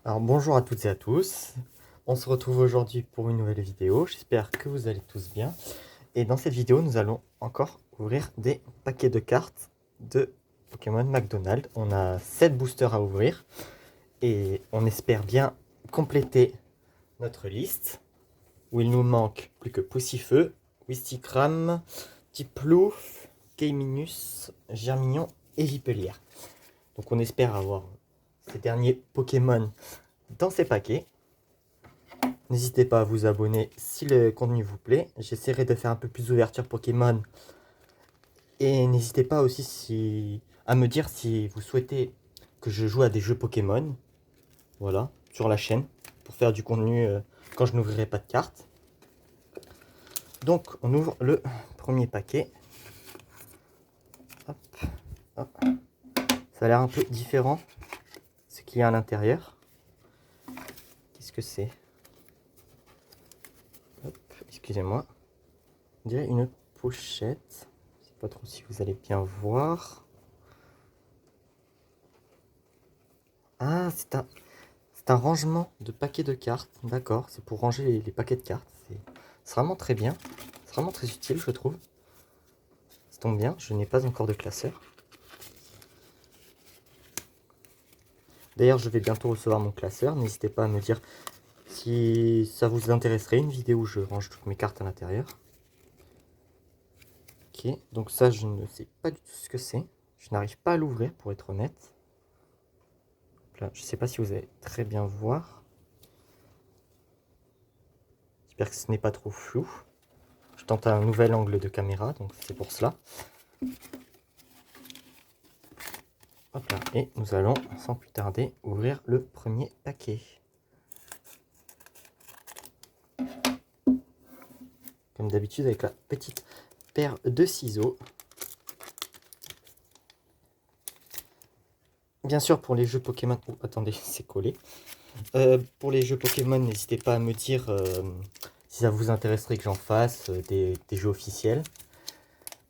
Alors bonjour à toutes et à tous, on se retrouve aujourd'hui pour une nouvelle vidéo, j'espère que vous allez tous bien. Et dans cette vidéo nous allons encore ouvrir des paquets de cartes de Pokémon McDonald's. On a 7 boosters à ouvrir et on espère bien compléter notre liste où il nous manque plus que Poussifeu, Wistikram, Tiplouf, Keiminus, Germignon et Vipelière. Donc on espère avoir ces derniers Pokémon dans ces paquets. N'hésitez pas à vous abonner si le contenu vous plaît. J'essaierai de faire un peu plus d'ouverture Pokémon. Et n'hésitez pas aussi à me dire si vous souhaitez que je joue à des jeux Pokémon. Voilà, sur la chaîne. Pour faire du contenu quand je n'ouvrirai pas de cartes. Donc on ouvre le premier paquet. Hop, hop. Ça a l'air un peu différent ce qu'il y a à l'intérieur. Qu'est-ce que c'est? Excusez-moi. On dirait une pochette. Je sais pas trop si vous allez bien voir. Ah, c'est un rangement de paquets de cartes. D'accord, c'est pour ranger les paquets de cartes. C'est vraiment très bien. C'est vraiment très utile, je trouve. Ça tombe bien, je n'ai pas encore de classeur. D'ailleurs, je vais bientôt recevoir mon classeur. N'hésitez pas à me dire si ça vous intéresserait, une vidéo où je range toutes mes cartes à l'intérieur. Ok, donc ça, je ne sais pas du tout ce que c'est. Je n'arrive pas à l'ouvrir, pour être honnête. Là, je ne sais pas si vous allez très bien voir. J'espère que ce n'est pas trop flou. Je tente un nouvel angle de caméra, donc c'est pour cela. Hop là, et nous allons, sans plus tarder, ouvrir le premier paquet. Comme d'habitude, avec la petite paire de ciseaux. Bien sûr, pour les jeux Pokémon... Oh, attendez, c'est collé. Pour les jeux Pokémon, n'hésitez pas à me dire si ça vous intéresserait que j'en fasse des jeux officiels.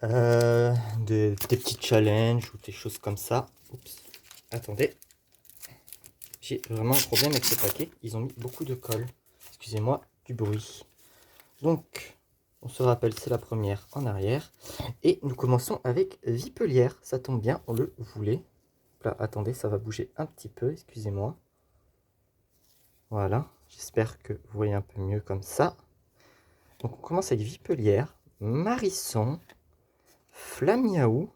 Des petits challenges ou des choses comme ça. Oups. Attendez. J'ai vraiment un problème avec ce paquet. Ils ont mis beaucoup de colle. Excusez-moi du bruit. Donc, on se rappelle, c'est la première en arrière. Et nous commençons avec Vipelière. Ça tombe bien, on le voulait. Là, attendez, ça va bouger un petit peu, excusez-moi. Voilà, j'espère que vous voyez un peu mieux comme ça. Donc on commence avec Vipelière, Marisson, Flamiaou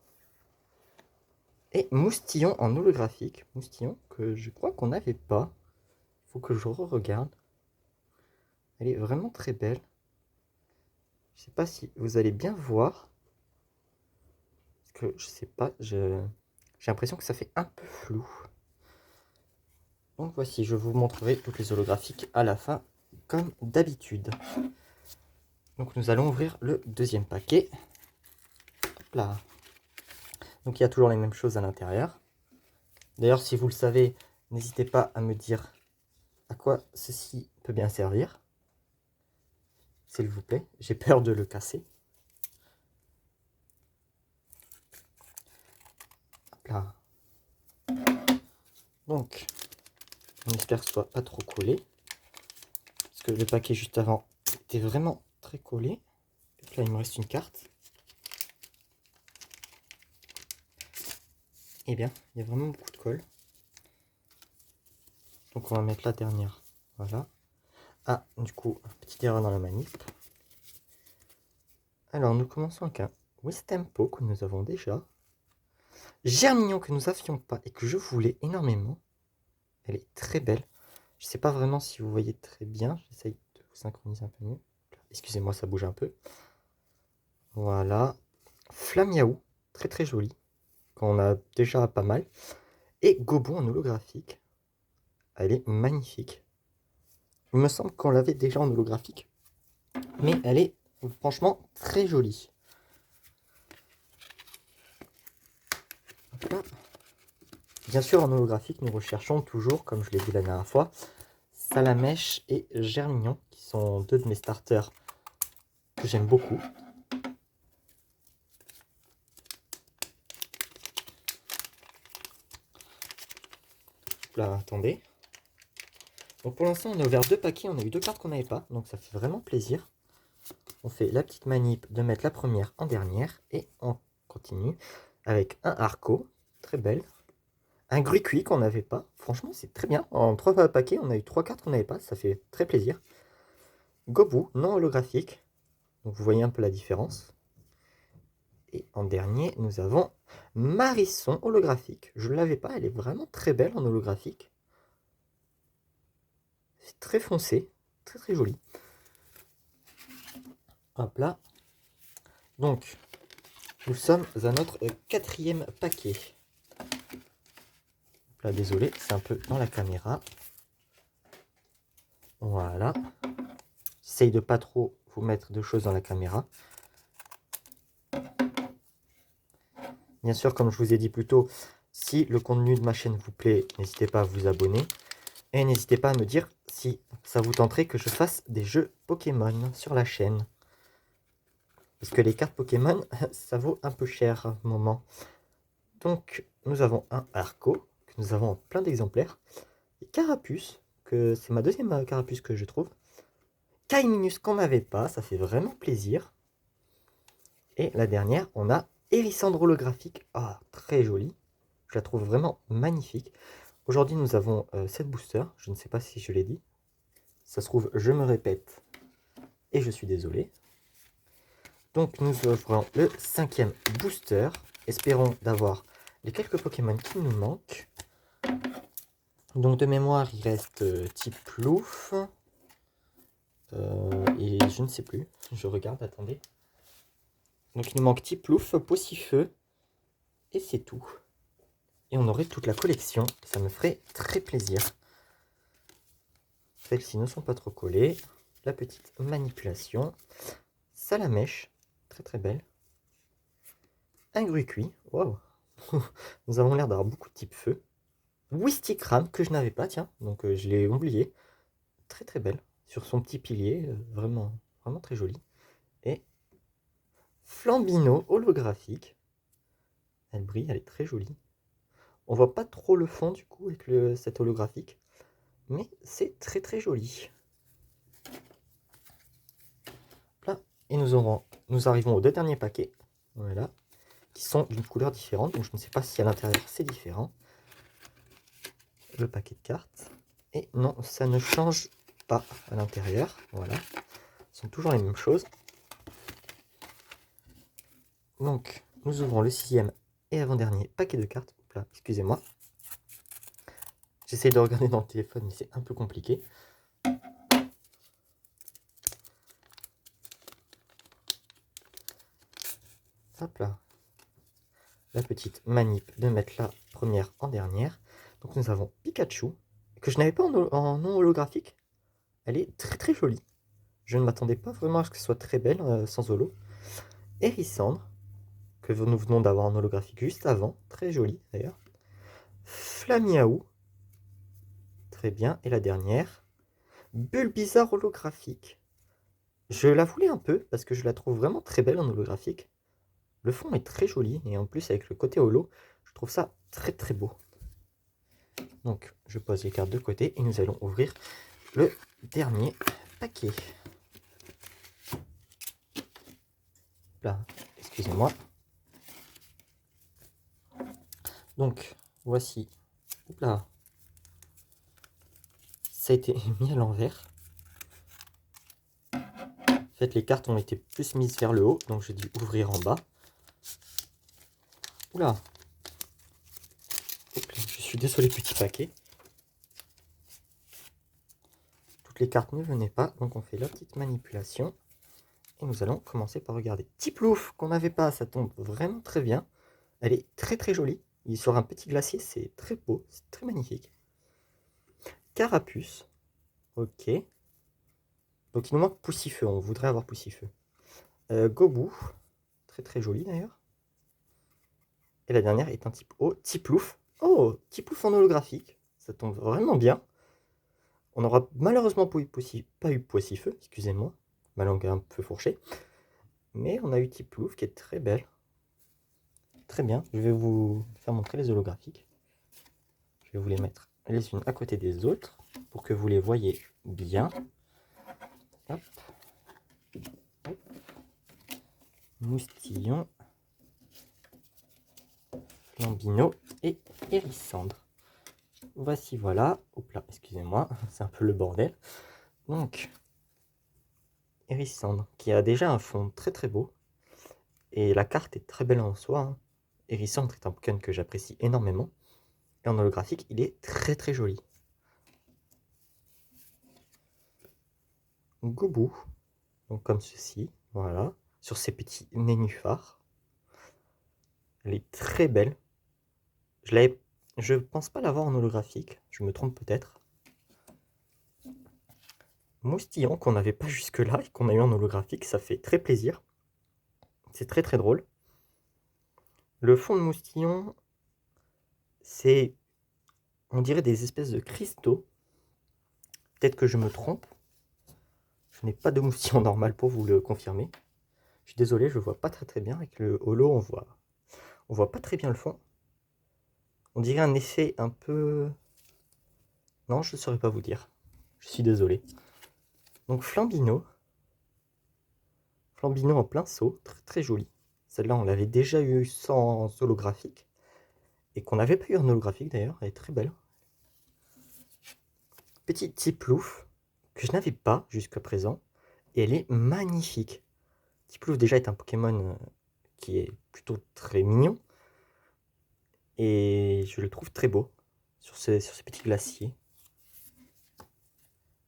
et Moustillon en holographique. Moustillon que je crois qu'on n'avait pas. Il faut que je re-regarde. Elle est vraiment très belle. Je sais pas si vous allez bien voir. Parce que je sais pas, j'ai l'impression que ça fait un peu flou. Donc voici, je vous montrerai toutes les holographiques à la fin, comme d'habitude. Donc nous allons ouvrir le deuxième paquet. Hop là. Donc il y a toujours les mêmes choses à l'intérieur. D'ailleurs, si vous le savez, n'hésitez pas à me dire à quoi ceci peut bien servir. S'il vous plaît, j'ai peur de le casser. Hop là. Donc, on espère que ce soit pas trop collé. Parce que le paquet juste avant était vraiment très collé. Et là, il me reste une carte. Eh bien, il y a vraiment beaucoup de colle. Donc on va mettre la dernière. Voilà. Ah, du coup, petite erreur dans la manip. Alors, nous commençons avec un Wistempo que nous avons déjà. Germignon que nous n'avions pas et que je voulais énormément. Elle est très belle. Je ne sais pas vraiment si vous voyez très bien. J'essaye de vous synchroniser un peu mieux. Excusez-moi, ça bouge un peu. Voilà. Flamiaou, très très joli. Qu'on a déjà pas mal. Et Gobon en holographique. Elle est magnifique. Il me semble qu'on l'avait déjà en holographique. Mais elle est franchement très jolie. Là. Bien sûr, en holographique, nous recherchons toujours, comme je l'ai dit la dernière fois, Salamèche et Germignon, qui sont deux de mes starters que j'aime beaucoup. Là, attendez. Donc pour l'instant, on a ouvert 2 paquets, on a eu 2 cartes qu'on n'avait pas, donc ça fait vraiment plaisir. On fait la petite manip de mettre la première en dernière, et on continue avec un Arco, très belle. Un Gruicui qu'on n'avait pas, franchement c'est très bien. En 3 paquets, on a eu 3 cartes qu'on n'avait pas, ça fait très plaisir. Gobu, non holographique, donc vous voyez un peu la différence. Et en dernier, nous avons Marisson holographique. Je ne l'avais pas, elle est vraiment très belle en holographique. C'est très foncé, très très joli. Hop là. Donc, nous sommes à notre 4e paquet. Là, désolé, c'est un peu dans la caméra. Voilà. J'essaye de pas trop vous mettre de choses dans la caméra. Bien sûr, comme je vous ai dit plus tôt, si le contenu de ma chaîne vous plaît, n'hésitez pas à vous abonner. Et n'hésitez pas à me dire si ça vous tenterait que je fasse des jeux Pokémon sur la chaîne. Parce que les cartes Pokémon, ça vaut un peu cher à un moment. Donc, nous avons un Arco, que nous avons en plein d'exemplaires. Et Carapuce, que c'est ma 2e Carapuce que je trouve. Kaiminus qu'on n'avait pas, ça fait vraiment plaisir. Et la dernière, on a Hérissandre holographique. Ah, très jolie. Je la trouve vraiment magnifique. Aujourd'hui, nous avons 7 boosters. Je ne sais pas si je l'ai dit. Ça se trouve, je me répète. Et je suis désolé. Donc, nous ouvrons le 5e booster. Espérons d'avoir les quelques Pokémon qui nous manquent. Donc, de mémoire, il reste type Plouf. Et je ne sais plus. Je regarde, attendez. Donc, il nous manque type Plouf, Poussifeu. Et c'est tout. Et on aurait toute la collection. Ça me ferait très plaisir. Celles-ci ne sont pas trop collées. La petite manipulation. Salamèche. Très très belle. Un Gruicui. Waouh. Nous avons l'air d'avoir beaucoup de type feu. Wistikram que je n'avais pas, tiens. Donc je l'ai oublié. Très très belle. Sur son petit pilier. Vraiment, vraiment très jolie. Et Flambino holographique. Elle brille, elle est très jolie. On voit pas trop le fond du coup avec cette holographique. Mais c'est très très joli. Là. Et nous arrivons aux 2 derniers paquets. Voilà. Qui sont d'une couleur différente. Donc je ne sais pas si à l'intérieur c'est différent. Le paquet de cartes. Et non, ça ne change pas à l'intérieur. Voilà. Ce sont toujours les mêmes choses. Donc, nous ouvrons le 6e et avant-dernier paquet de cartes. Là, excusez-moi. J'essaie de regarder dans le téléphone, mais c'est un peu compliqué. Hop là. La petite manip de mettre la première en dernière. Donc nous avons Pikachu, que je n'avais pas en non holographique. Elle est très très jolie. Je ne m'attendais pas vraiment à ce qu'elle soit très belle sans holo. Hérissandre, que nous venons d'avoir en holographique juste avant. Très jolie d'ailleurs. Flamiaou. Très bien. Et la dernière. Bulbizarre holographique. Je la voulais un peu parce que je la trouve vraiment très belle en holographique. Le fond est très joli et en plus avec le côté holo, je trouve ça très très beau. Donc je pose les cartes de côté et nous allons ouvrir le dernier paquet. Là, excusez-moi. Donc voici. Là. Ça a été mis à l'envers. En fait, les cartes ont été plus mises vers le haut, donc j'ai dû ouvrir en bas. Oula. Je suis désolé, petit paquet. Toutes les cartes ne venaient pas, donc on fait la petite manipulation. Et nous allons commencer par regarder. Tiplouf qu'on n'avait pas, ça tombe vraiment très bien. Elle est très très jolie. Il est sur un petit glacier, c'est très beau, c'est très magnifique. Carapuce. Ok. Donc il nous manque Poussifeu, on voudrait avoir Poussifeu. Gobu. Très très joli d'ailleurs. Et la dernière est un type O, Tiplouf. Oh, Tiplouf en holographique. Ça tombe vraiment bien. On n'aura malheureusement pas eu Poussifeu, excusez-moi. Ma langue est un peu fourchée. Mais on a eu Tiplouf qui est très belle. Très bien, je vais vous faire montrer les holographiques. Je vais vous les mettre les unes à côté des autres pour que vous les voyez bien. Hop. Hop. Moustillon, Flambino et Hérissandre. Voici, voilà. Oups là, excusez-moi, c'est un peu le bordel. Donc, Hérissandre, qui a déjà un fond très très beau. Et la carte est très belle en soi. Hein. Hérissandre est un Pokémon que j'apprécie énormément. Et en holographique, il est très très joli. Goubou, donc comme ceci, voilà, sur ces petits nénuphars. Elle est très belle. Je pense pas l'avoir en holographique, je me trompe peut-être. Moustillon qu'on n'avait pas jusque-là et qu'on a eu en holographique, ça fait très plaisir. C'est très très drôle. Le fond de Moustillon, c'est, on dirait des espèces de cristaux. Peut-être que je me trompe. Je n'ai pas de Moustillon normal pour vous le confirmer. Je suis désolé, je vois pas très très bien. Avec le holo, on voit pas très bien le fond. On dirait un effet un peu... Non, je ne saurais pas vous dire. Je suis désolé. Donc Flambino. Flambino en plein saut, très très joli. Celle-là, on l'avait déjà eu sans holographique. Et qu'on n'avait pas eu en holographique d'ailleurs, elle est très belle. Petit Tiplouf, que je n'avais pas jusqu'à présent. Et elle est magnifique. Tiplouf déjà est un Pokémon qui est plutôt très mignon. Et je le trouve très beau sur ces petits glaciers.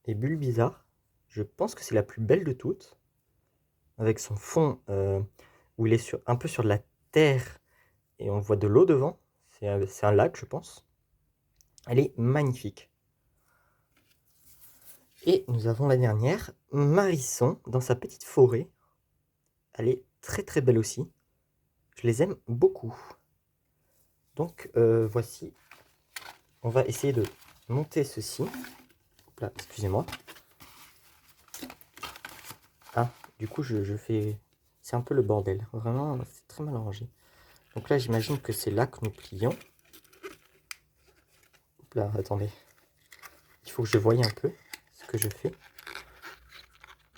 Et Bulbizarre, je pense que c'est la plus belle de toutes. Avec son fond où il est un peu sur de la terre et on voit de l'eau devant. C'est un lac, je pense. Elle est magnifique. Et nous avons la dernière, Marisson, dans sa petite forêt. Elle est très très belle aussi. Je les aime beaucoup. Donc voici. On va essayer de monter ceci. Là, excusez-moi. Ah, du coup je fais... C'est un peu le bordel. Vraiment, c'est très mal rangé. Donc là, j'imagine que c'est là que nous plions. Hop là, attendez. Il faut que je voie un peu ce que je fais.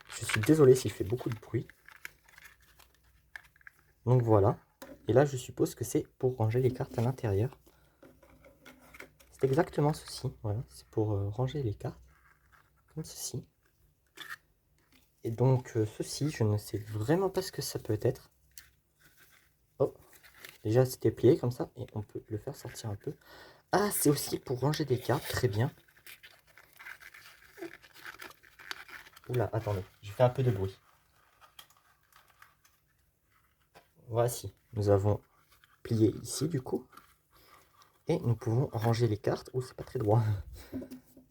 Je suis désolé s'il fait beaucoup de bruit. Donc voilà. Et là, je suppose que c'est pour ranger les cartes à l'intérieur. C'est exactement ceci. Voilà, c'est pour ranger les cartes. Comme ceci. Et donc, ceci, je ne sais vraiment pas ce que ça peut être. Oh, déjà, c'était plié comme ça. Et on peut le faire sortir un peu. Ah, c'est aussi pour ranger des cartes. Très bien. Oula, attendez. Je fais un peu de bruit. Voici. Nous avons plié ici, du coup. Et nous pouvons ranger les cartes. Oh, c'est pas très droit.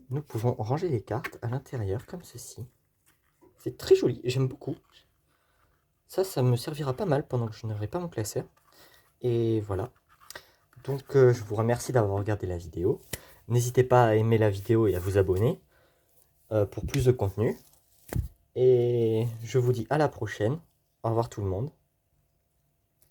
Nous pouvons ranger les cartes à l'intérieur, comme ceci. C'est très joli, j'aime beaucoup. Ça me servira pas mal pendant que je n'aurai pas mon classeur. Et voilà. Donc, je vous remercie d'avoir regardé la vidéo. N'hésitez pas à aimer la vidéo et à vous abonner pour plus de contenu. Et je vous dis à la prochaine. Au revoir tout le monde.